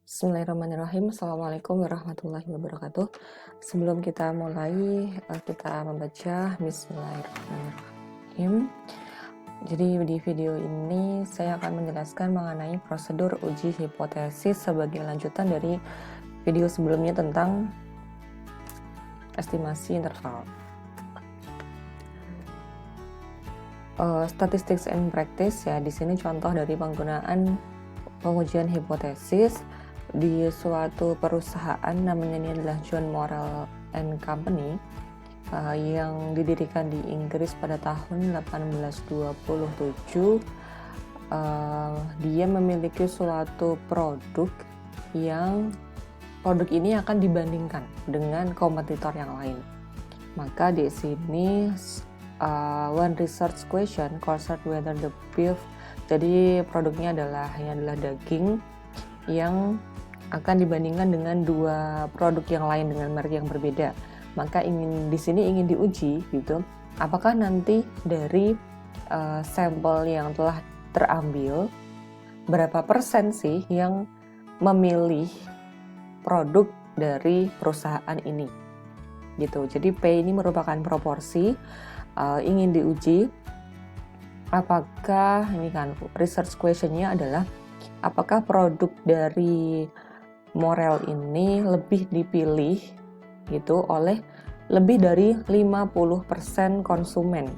Bismillahirrahmanirrahim. Assalamualaikum warahmatullahi wabarakatuh. Sebelum kita mulai, kita membaca Bismillahirrahmanirrahim. Jadi di video ini saya akan menjelaskan mengenai prosedur uji hipotesis sebagai lanjutan dari video sebelumnya tentang estimasi interval. Statistics and practice ya, di sini contoh dari penggunaan pengujian hipotesis di suatu perusahaan, namanya ini adalah John Morrell and Company, yang didirikan di Inggris pada tahun 1827. Dia memiliki suatu produk yang produk ini akan dibandingkan dengan kompetitor yang lain. Maka di sini one research question concerns whether the beef, jadi produknya adalah daging yang akan dibandingkan dengan dua produk yang lain dengan merek yang berbeda. Maka di sini ingin diuji gitu, apakah nanti dari sampel yang telah terambil berapa persen sih yang memilih produk dari perusahaan ini gitu. Jadi P ini merupakan proporsi, ingin diuji apakah ini kan research questionnya adalah apakah produk dari Morrell ini lebih dipilih gitu oleh lebih dari 50% konsumen.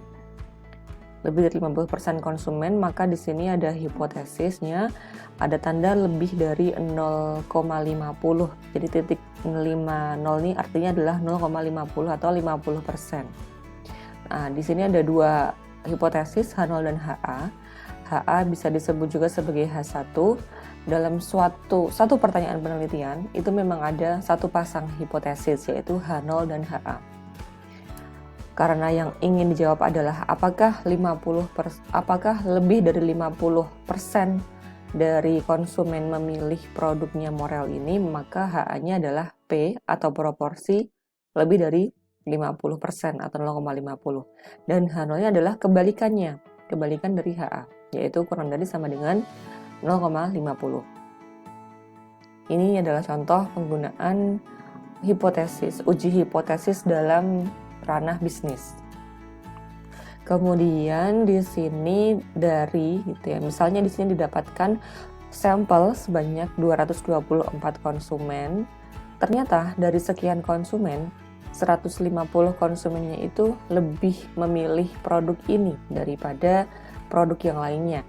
Lebih dari 50% konsumen, maka di sini ada hipotesisnya, ada tanda lebih dari 0,50. Jadi titik 50 ini artinya adalah 0,50 atau 50%. Nah, di sini ada dua hipotesis, H0 dan HA. HA bisa disebut juga sebagai H1. Dalam satu pertanyaan penelitian, itu memang ada satu pasang hipotesis, yaitu H0 dan HA. Karena yang ingin dijawab adalah apakah lebih dari 50% dari konsumen memilih produknya Morrell ini, maka HA-nya adalah P atau proporsi lebih dari 50% atau 0,50. Dan H0-nya adalah kebalikan dari HA, yaitu kurang dari sama dengan 0,50. Ini adalah contoh penggunaan uji hipotesis dalam ranah bisnis. Kemudian di sini misalnya di sini didapatkan sampel sebanyak 224 konsumen. Ternyata dari sekian konsumen, 150 konsumennya itu lebih memilih produk ini daripada produk yang lainnya.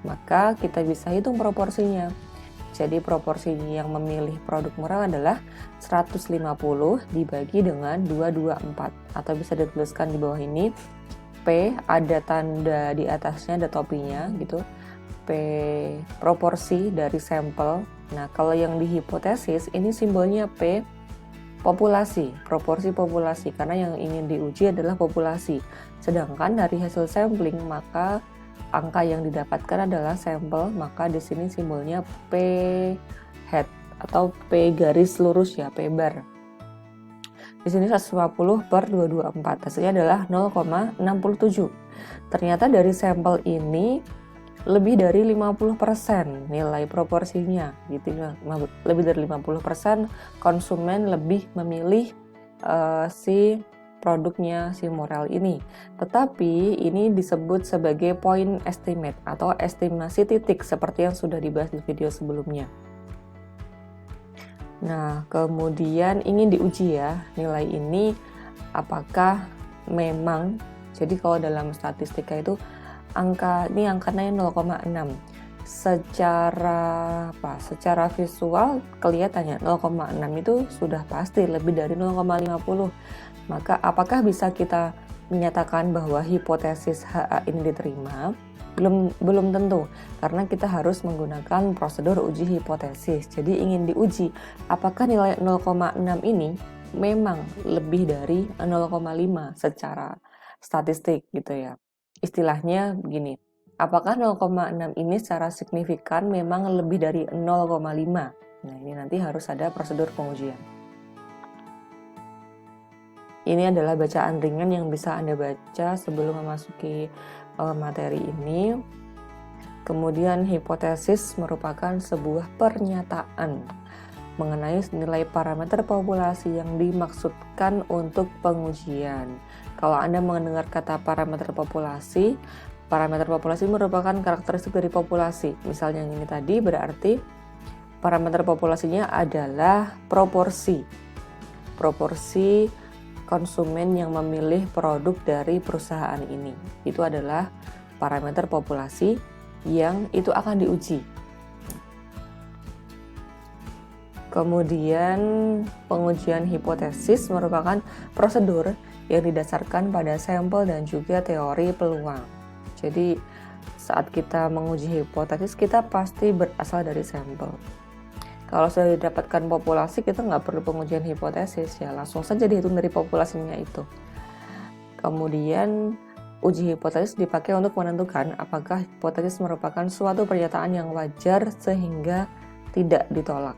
Maka kita bisa hitung proporsinya. Jadi proporsi yang memilih produk Morrell adalah 150 dibagi dengan 224, atau bisa dituliskan di bawah ini P, ada tanda di atasnya, ada topinya gitu. P proporsi dari sampel. Nah, kalau yang di hipotesis ini simbolnya P populasi, proporsi populasi, karena yang ingin diuji adalah populasi. Sedangkan dari hasil sampling, maka angka yang didapatkan adalah sampel, maka di sini simbolnya P hat atau P garis lurus ya, P bar. Di sini 150 per 224, hasilnya adalah 0,67. Ternyata dari sampel ini lebih dari 50% nilai proporsinya gitu ya. Lebih dari 50% konsumen lebih memilih si produknya si Morrell ini. Tetapi ini disebut sebagai point estimate atau estimasi titik seperti yang sudah dibahas di video sebelumnya. Nah, kemudian ingin diuji ya nilai ini apakah memang, jadi kalau dalam statistika itu angkanya 0,6. Secara visual kelihatannya 0,6 itu sudah pasti lebih dari 0,50. Maka apakah bisa kita menyatakan bahwa hipotesis HA ini diterima? Belum tentu, karena kita harus menggunakan prosedur uji hipotesis. Jadi ingin diuji apakah nilai 0,6 ini memang lebih dari 0,5 secara statistik gitu ya. Istilahnya begini, apakah 0,6 ini secara signifikan memang lebih dari 0,5? Nah, ini nanti harus ada prosedur pengujian. Ini adalah bacaan ringan yang bisa Anda baca sebelum memasuki materi ini. Kemudian hipotesis merupakan sebuah pernyataan mengenai nilai parameter populasi yang dimaksudkan untuk pengujian. Kalau Anda mendengar kata parameter populasi merupakan karakteristik dari populasi. Misalnya yang ini tadi berarti parameter populasinya adalah proporsi konsumen yang memilih produk dari perusahaan ini. Itu adalah parameter populasi yang itu akan diuji. Kemudian pengujian hipotesis merupakan prosedur yang didasarkan pada sampel dan juga teori peluang. Jadi saat kita menguji hipotesis, kita pasti berasal dari sampel. Kalau sudah didapatkan populasi, kita nggak perlu pengujian hipotesis, ya langsung saja dihitung dari populasinya itu. Kemudian uji hipotesis dipakai untuk menentukan apakah hipotesis merupakan suatu pernyataan yang wajar sehingga tidak ditolak.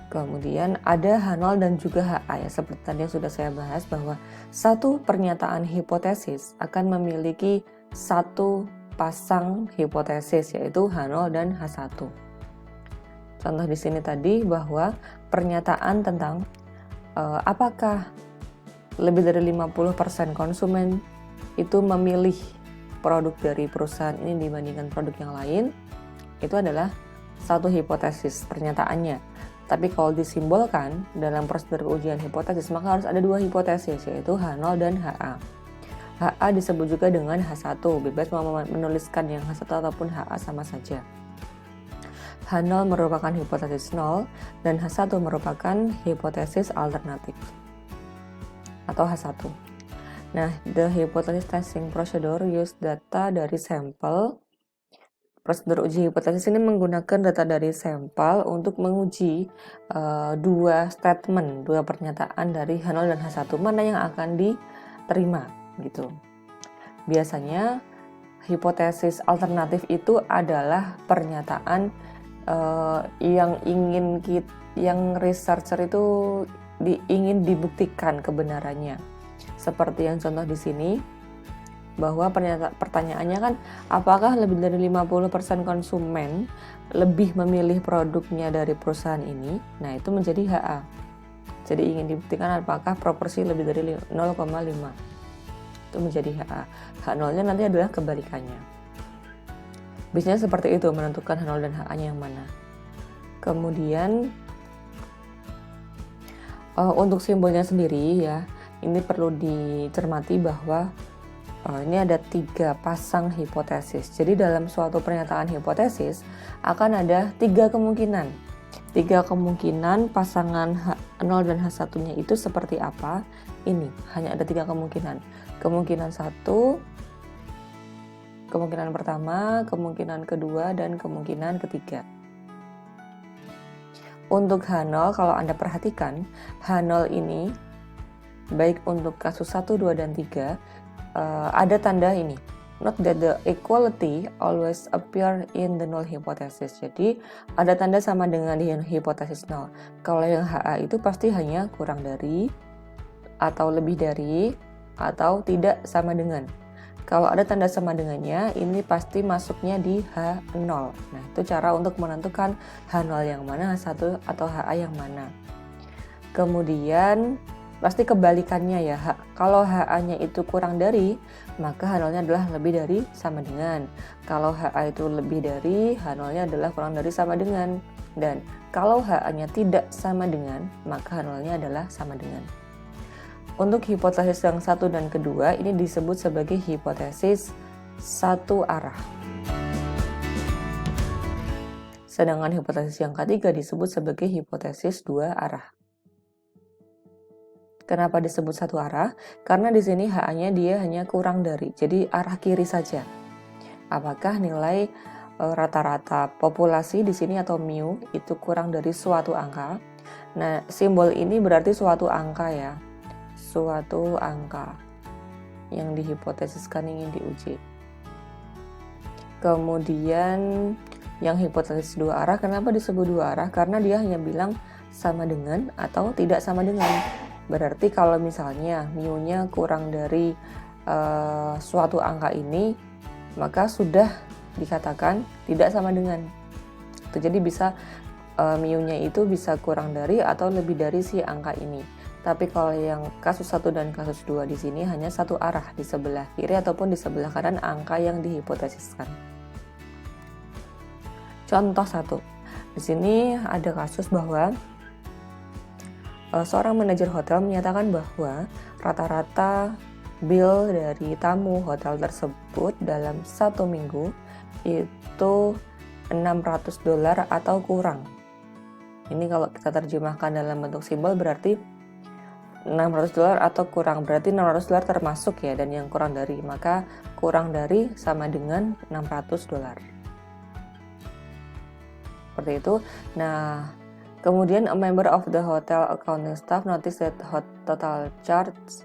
Kemudian ada H0 dan juga HA, ya seperti tadi yang sudah saya bahas bahwa satu pernyataan hipotesis akan memiliki satu pasang hipotesis, yaitu H0 dan H1. Contoh di sini tadi bahwa pernyataan tentang apakah lebih dari 50% konsumen itu memilih produk dari perusahaan ini dibandingkan produk yang lain, itu adalah satu hipotesis pernyataannya. Tapi kalau disimbolkan dalam prosedur ujian hipotesis, maka harus ada dua hipotesis, yaitu H0 dan HA. HA disebut juga dengan H1, bebas mau menuliskan yang H1 ataupun HA sama saja. H0 merupakan hipotesis 0 dan H1 merupakan hipotesis alternatif atau H1. Nah, the hypothesis testing procedure use data dari sampel. Prosedur uji hipotesis ini menggunakan data dari sampel untuk menguji dua pernyataan dari H0 dan H1, mana yang akan diterima gitu. Biasanya hipotesis alternatif itu adalah pernyataan yang researcher itu ingin dibuktikan kebenarannya. Seperti yang contoh di sini, bahwa pertanyaannya kan apakah lebih dari 50% konsumen lebih memilih produknya dari perusahaan ini. Nah, itu menjadi HA. Jadi ingin dibuktikan apakah proporsi lebih dari 0,5. Itu menjadi HA. H0-nya nanti adalah kebalikannya. Biasanya seperti itu, menentukan H0 dan HA-nya yang mana. Kemudian untuk simbolnya sendiri, ya, ini perlu dicermati bahwa ini ada 3 pasang hipotesis. Jadi dalam suatu pernyataan hipotesis akan ada 3 kemungkinan. 3 kemungkinan pasangan H0 dan H1-nya itu seperti apa? Ini hanya ada 3 kemungkinan. Kemungkinan 1, kemungkinan pertama, kemungkinan kedua, dan kemungkinan ketiga. Untuk H0, kalau Anda perhatikan, H0 ini baik untuk kasus 1, 2, dan 3 ada tanda ini. Note that the equality always appear in the null hypothesis. Jadi ada tanda sama dengan di hipotesis 0. Kalau yang HA itu pasti hanya kurang dari, atau lebih dari, atau tidak sama dengan. Kalau ada tanda sama dengannya, ini pasti masuknya di H0. Nah, itu cara untuk menentukan H0 yang mana, H1 atau HA yang mana. Kemudian pasti kebalikannya ya, kalau HA-nya itu kurang dari, maka H0-nya adalah lebih dari sama dengan. Kalau HA itu lebih dari, H0-nya adalah kurang dari sama dengan. Dan kalau HA-nya tidak sama dengan, maka H0-nya adalah sama dengan. Untuk hipotesis yang 1 dan kedua, ini disebut sebagai hipotesis satu arah. Sedangkan hipotesis yang ketiga disebut sebagai hipotesis 2 arah. Kenapa disebut satu arah? Karena di sini HA-nya dia hanya kurang dari, jadi arah kiri saja. Apakah nilai rata-rata populasi di sini atau mu itu kurang dari suatu angka? Nah, simbol ini berarti suatu angka ya. Suatu angka yang dihipotesiskan ingin diuji. Kemudian yang hipotesis 2 arah, kenapa disebut 2 arah? Karena dia hanya bilang sama dengan atau tidak sama dengan. Berarti kalau misalnya mu-nya kurang dari suatu angka ini, maka sudah dikatakan tidak sama dengan. Jadi bisa mu-nya itu bisa kurang dari atau lebih dari si angka ini. Tapi kalau yang kasus 1 dan kasus 2 di sini hanya satu arah, di sebelah kiri ataupun di sebelah kanan angka yang dihipotesiskan. Contoh 1. Di sini ada kasus bahwa seorang manajer hotel menyatakan bahwa rata-rata bill dari tamu hotel tersebut dalam 1 minggu itu $600 atau kurang. Ini kalau kita terjemahkan dalam bentuk simbol berarti $600 atau kurang, berarti $600 termasuk ya, dan yang kurang dari, maka kurang dari sama dengan $600. Seperti itu. Nah, kemudian a member of the hotel accounting staff noticed that total charge.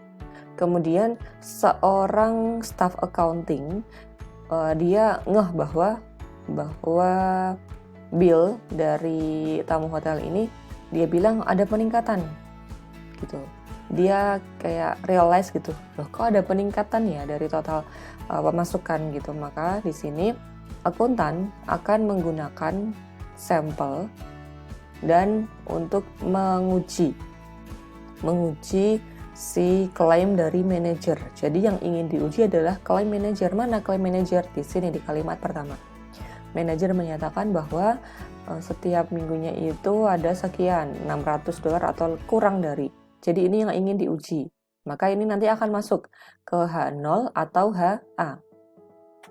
Kemudian seorang staff accounting dia ngeh bahwa bill dari tamu hotel ini, dia bilang ada peningkatan gitu. Dia kayak realize gitu, loh kok ada peningkatan ya dari total pemasukan gitu. Maka di sini akuntan akan menggunakan sampel dan untuk menguji si klaim dari manajer. Jadi yang ingin diuji adalah klaim manajer. Mana klaim manajer? Di sini di kalimat pertama. Manajer menyatakan bahwa setiap minggunya itu ada sekian, $600 atau kurang dari. Jadi ini yang ingin diuji. Maka ini nanti akan masuk ke H0 atau HA.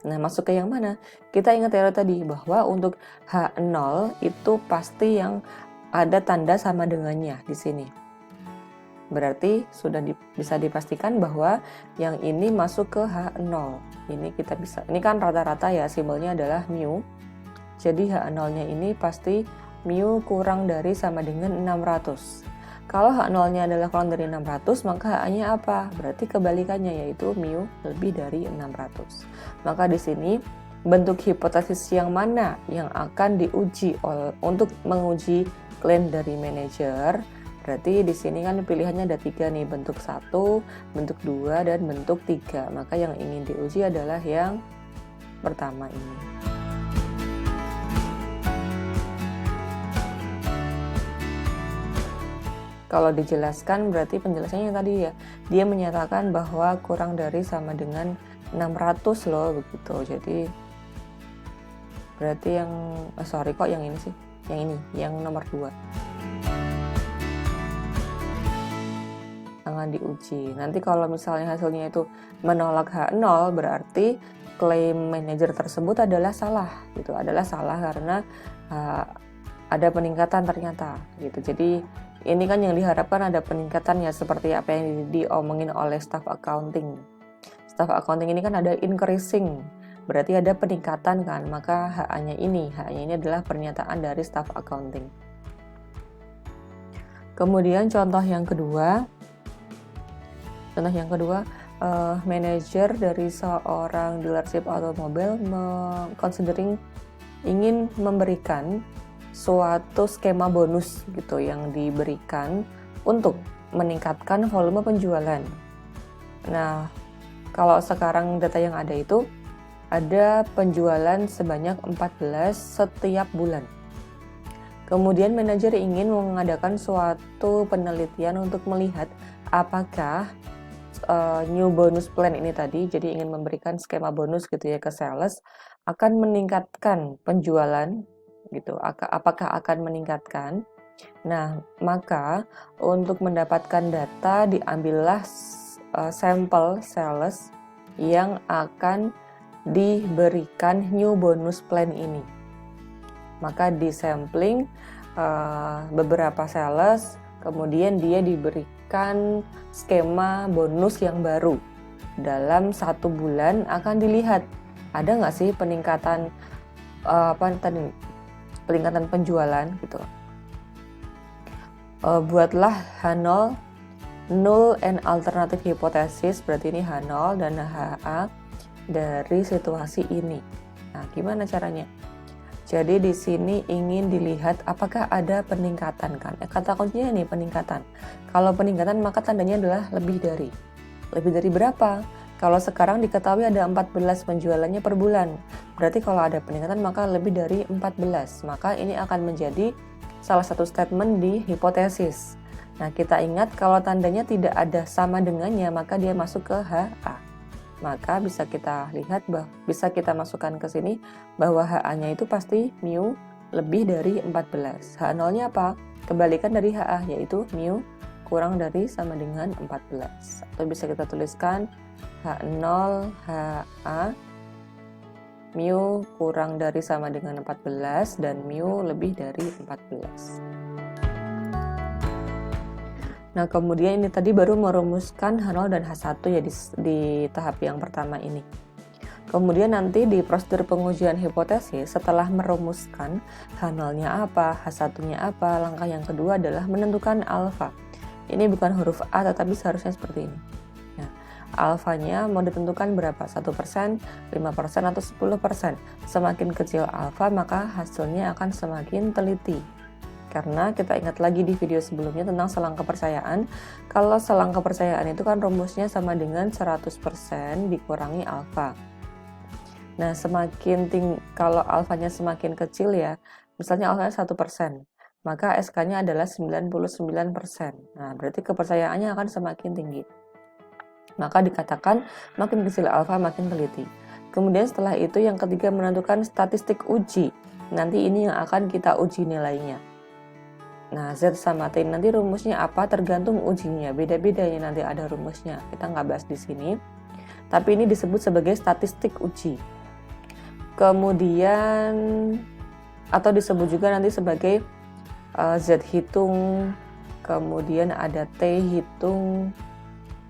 Nah, masuk ke yang mana? Kita ingat teori tadi bahwa untuk H0 itu pasti yang ada tanda sama dengannya di sini. Berarti sudah bisa dipastikan bahwa yang ini masuk ke H0. Ini kan rata-rata ya, simbolnya adalah mu. Jadi H0-nya ini pasti mu kurang dari sama dengan 600. Kalau H0-nya adalah kurang dari 600, maka H-nya apa? Berarti kebalikannya, yaitu mu lebih dari 600. Maka di sini bentuk hipotesis yang mana yang akan diuji untuk menguji klaim dari manajer? Berarti di sini kan pilihannya ada 3 nih, bentuk 1, bentuk 2, dan bentuk 3. Maka yang ingin diuji adalah yang pertama ini. Kalau dijelaskan berarti penjelasannya yang tadi ya, dia menyatakan bahwa kurang dari sama dengan 600 loh begitu. Jadi berarti yang kok yang ini sih, yang nomor 2. Jangan diuji. Nanti kalau misalnya hasilnya itu menolak H0, berarti klaim manajer tersebut adalah salah gitu, karena ada peningkatan ternyata gitu. Jadi ini kan yang diharapkan ada peningkatan ya, seperti apa yang diomongin oleh staff accounting. Staff accounting ini kan ada increasing, berarti ada peningkatan kan, maka HA-nya ini adalah pernyataan dari staff accounting. Kemudian contoh yang kedua, manajer dari seorang dealership automobil considering ingin memberikan suatu skema bonus gitu yang diberikan untuk meningkatkan volume penjualan. Nah, kalau sekarang data yang ada itu ada penjualan sebanyak 14 setiap bulan. Kemudian manajer ingin mengadakan suatu penelitian untuk melihat apakah new bonus plan ini tadi, jadi ingin memberikan skema bonus gitu ya ke sales, akan meningkatkan penjualan gitu, apakah akan meningkatkan. Nah, maka untuk mendapatkan data diambillah sampel sales yang akan diberikan new bonus plan ini. Maka disampling beberapa sales, kemudian dia diberikan skema bonus yang baru. Dalam 1 bulan akan dilihat ada nggak sih peningkatan peningkatan penjualan gitu. Buatlah H0, null and alternative hypothesis, berarti ini H0 dan HA dari situasi ini. Nah, gimana caranya? Jadi di sini ingin dilihat apakah ada peningkatan kan? Kata kuncinya nih peningkatan. Kalau peningkatan maka tandanya adalah lebih dari. Lebih dari berapa? Kalau sekarang diketahui ada 14 penjualannya per bulan, berarti kalau ada peningkatan maka lebih dari 14, maka ini akan menjadi salah satu statement di hipotesis. Nah, kita ingat kalau tandanya tidak ada sama dengannya, maka dia masuk ke HA. Maka bisa kita lihat, bisa kita masukkan ke sini bahwa HA-nya itu pasti mu lebih dari 14. H0-nya apa? Kebalikan dari HA, yaitu mu kurang dari sama dengan 14. Atau bisa kita tuliskan H0 HA mu kurang dari sama dengan 14 dan mu lebih dari 14. Nah, kemudian ini tadi baru merumuskan H0 dan H1 ya di tahap yang pertama ini. Kemudian nanti di prosedur pengujian hipotesis, setelah merumuskan H0-nya apa, H1-nya apa, langkah yang kedua adalah menentukan alfa. Ini bukan huruf A, tetapi seharusnya seperti ini. Nah, alfanya mau ditentukan berapa? 1%, 5%, atau 10%. Semakin kecil alfa, maka hasilnya akan semakin teliti. Karena kita ingat lagi di video sebelumnya tentang selang kepercayaan, kalau selang kepercayaan itu kan rumusnya sama dengan 100% dikurangi alfa. Nah, kalau alfanya semakin kecil ya, misalnya alfanya 1%, maka SK-nya adalah 99%. Nah, berarti kepercayaannya akan semakin tinggi. Maka dikatakan makin kecil alfa makin teliti. Kemudian setelah itu yang ketiga menentukan statistik uji. Nanti ini yang akan kita uji nilainya. Nah, Z sama T nanti rumusnya apa tergantung ujinya. Beda-beda ya nanti ada rumusnya. Kita nggak bahas di sini. Tapi ini disebut sebagai statistik uji. Kemudian atau disebut juga nanti sebagai Z hitung, kemudian ada T hitung,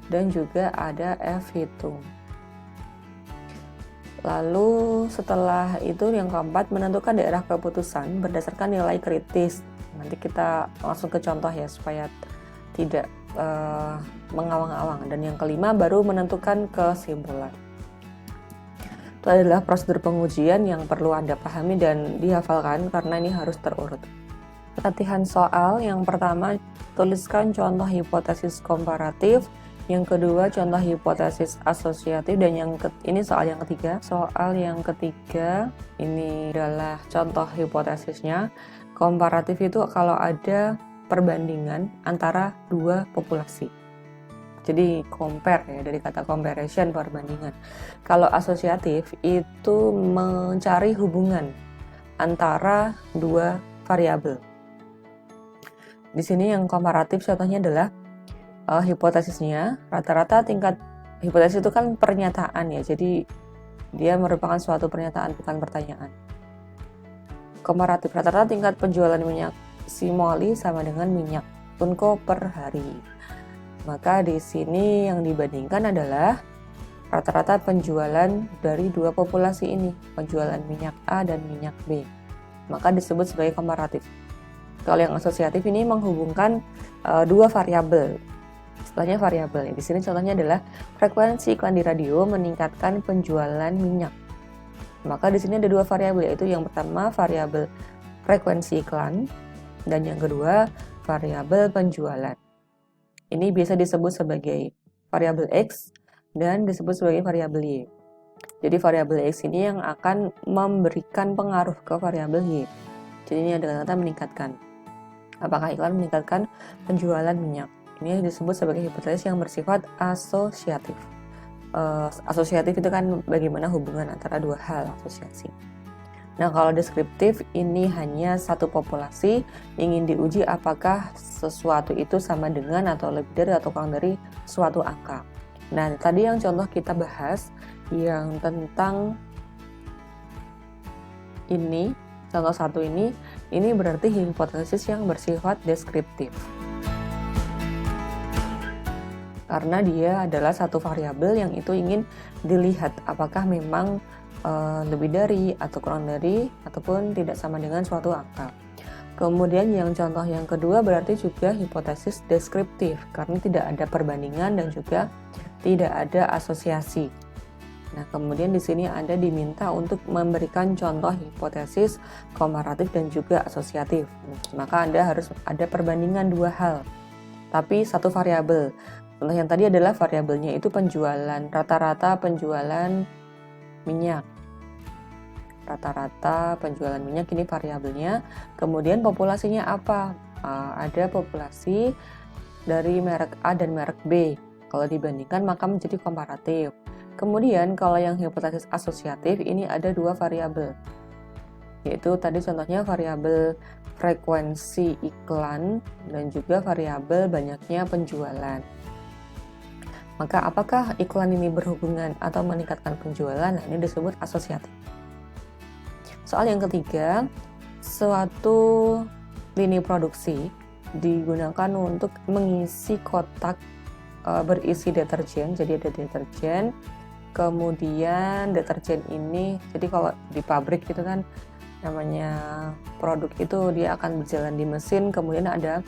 dan juga ada F hitung. Lalu setelah itu yang keempat menentukan daerah keputusan berdasarkan nilai kritis. Nanti kita langsung ke contoh ya supaya tidak mengawang-awang. Dan yang kelima baru menentukan kesimpulan. Itu adalah prosedur pengujian yang perlu Anda pahami dan dihafalkan karena ini harus terurut. Latihan soal yang pertama, tuliskan contoh hipotesis komparatif. Yang kedua, contoh hipotesis asosiatif. Dan ini soal yang ketiga. Soal yang ketiga ini adalah contoh hipotesisnya. Komparatif itu kalau ada perbandingan antara dua populasi. Jadi compare ya, dari kata comparison, perbandingan. Kalau asosiatif itu mencari hubungan antara dua variabel. Di sini yang komparatif contohnya adalah hipotesisnya, rata-rata tingkat hipotesis itu kan pernyataan ya, jadi dia merupakan suatu pernyataan bukan pertanyaan. Komparatif, rata-rata tingkat penjualan minyak simoli sama dengan minyak tunko per hari. Maka di sini yang dibandingkan adalah rata-rata penjualan dari dua populasi ini, penjualan minyak A dan minyak B. Maka disebut sebagai komparatif. Kalau yang asosiatif ini menghubungkan dua variabel. Istilahnya variabel. Di sini contohnya adalah frekuensi iklan di radio meningkatkan penjualan minyak. Maka di sini ada dua variabel, yaitu yang pertama variabel frekuensi iklan dan yang kedua variabel penjualan. Ini biasa disebut sebagai variabel X dan disebut sebagai variabel Y. Jadi variabel X ini yang akan memberikan pengaruh ke variabel Y. Jadi ini dengan kata meningkatkan. Apakah iklan meningkatkan penjualan minyak? Ini disebut sebagai hipotesis yang bersifat asosiatif. Asosiatif itu kan bagaimana hubungan antara dua hal, asosiasi. Nah, kalau deskriptif ini hanya satu populasi, ingin diuji apakah sesuatu itu sama dengan atau lebih dari atau kurang dari suatu angka. Nah, tadi yang contoh kita bahas yang tentang ini, contoh satu ini berarti hipotesis yang bersifat deskriptif. Karena dia adalah satu variabel yang itu ingin dilihat apakah memang lebih dari atau kurang dari ataupun tidak sama dengan suatu angka. Kemudian yang contoh yang kedua berarti juga hipotesis deskriptif karena tidak ada perbandingan dan juga tidak ada asosiasi. Nah, kemudian di sini Anda diminta untuk memberikan contoh hipotesis komparatif dan juga asosiatif. Maka Anda harus ada perbandingan dua hal, tapi satu variabel. Contoh yang tadi adalah variabelnya itu penjualan, rata-rata penjualan minyak. Rata-rata penjualan minyak ini variabelnya. Kemudian populasinya apa? Ada populasi dari merek A dan merek B. Kalau dibandingkan maka menjadi komparatif. Kemudian kalau yang hipotesis asosiatif ini ada dua variabel. Yaitu tadi contohnya variabel frekuensi iklan dan juga variabel banyaknya penjualan. Maka apakah iklan ini berhubungan atau meningkatkan penjualan? Nah, ini disebut asosiatif. Soal yang ketiga, suatu lini produksi digunakan untuk mengisi kotak berisi deterjen. Jadi ada deterjen, kemudian deterjen ini, jadi kalau di pabrik itu kan namanya produk itu dia akan berjalan di mesin, kemudian ada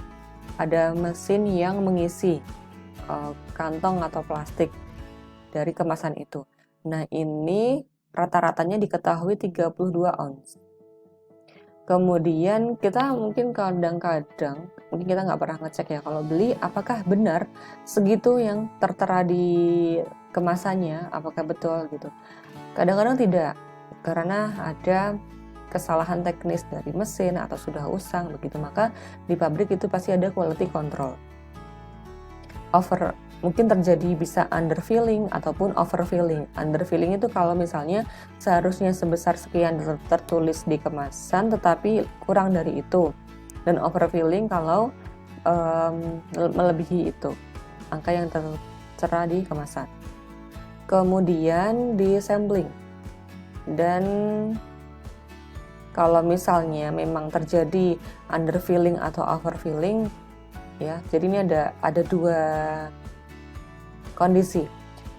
mesin yang mengisi kantong atau plastik dari kemasan itu. Nah, ini rata-ratanya diketahui 32 ounce. Kemudian kita mungkin kadang-kadang, mungkin kita nggak pernah ngecek ya, kalau beli apakah benar segitu yang tertera di kemasannya, apakah betul gitu. Kadang-kadang tidak, karena ada kesalahan teknis dari mesin atau sudah usang begitu, maka di pabrik itu pasti ada quality control. Mungkin terjadi bisa underfilling ataupun overfilling. Underfilling itu kalau misalnya seharusnya sebesar sekian tertulis di kemasan tetapi kurang dari itu. Dan overfilling kalau melebihi itu angka yang tertera di kemasan. Kemudian di sampling. Dan kalau misalnya memang terjadi underfilling atau overfilling, ya, jadi ini ada dua kondisi.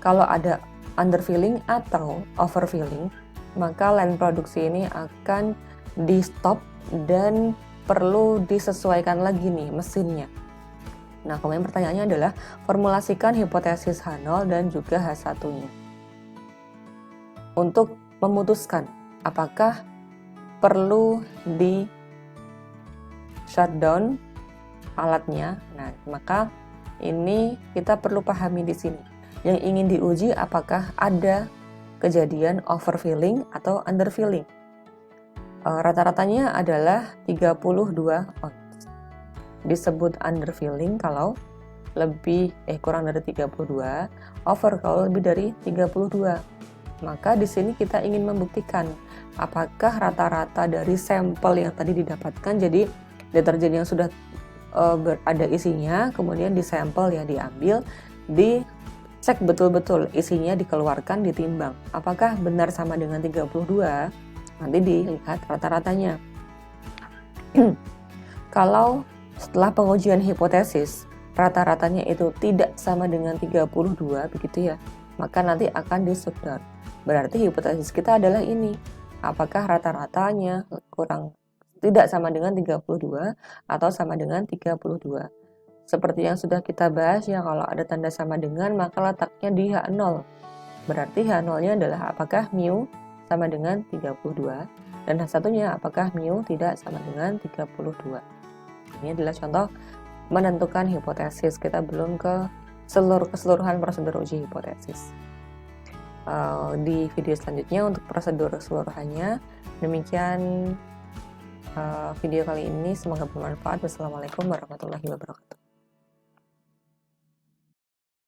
Kalau ada underfilling atau overfilling, maka line produksi ini akan di stop dan perlu disesuaikan lagi nih mesinnya. Nah, kemudian pertanyaannya adalah formulasikan hipotesis H0 dan juga H1-nya. Untuk memutuskan apakah perlu di shutdown alatnya. Nah, maka ini kita perlu pahami di sini. Yang ingin diuji apakah ada kejadian overfilling atau underfilling. Rata-ratanya adalah 32 ounce. Disebut underfilling kalau kurang dari 32, over kalau lebih dari 32. Maka di sini kita ingin membuktikan apakah rata-rata dari sampel yang tadi didapatkan, jadi deterjen yang sudah ada isinya, kemudian disampel ya, diambil, dicek betul-betul isinya, dikeluarkan, ditimbang. Apakah benar sama dengan 32? Nanti dilihat rata-ratanya. Kalau setelah pengujian hipotesis, rata-ratanya itu tidak sama dengan 32, begitu ya, maka nanti akan di-shutdown. Berarti hipotesis kita adalah ini. Apakah rata-ratanya tidak sama dengan 32 atau sama dengan 32. Seperti yang sudah kita bahas ya, kalau ada tanda sama dengan maka letaknya di H0. Berarti H0-nya adalah apakah mu sama dengan 32 dan H1-nya apakah mu tidak sama dengan 32. Ini adalah contoh menentukan hipotesis. Kita belum ke keseluruhan prosedur uji hipotesis. Di video selanjutnya untuk prosedur keseluruhannya. Demikian video kali ini, semoga bermanfaat. Wassalamualaikum warahmatullahi wabarakatuh.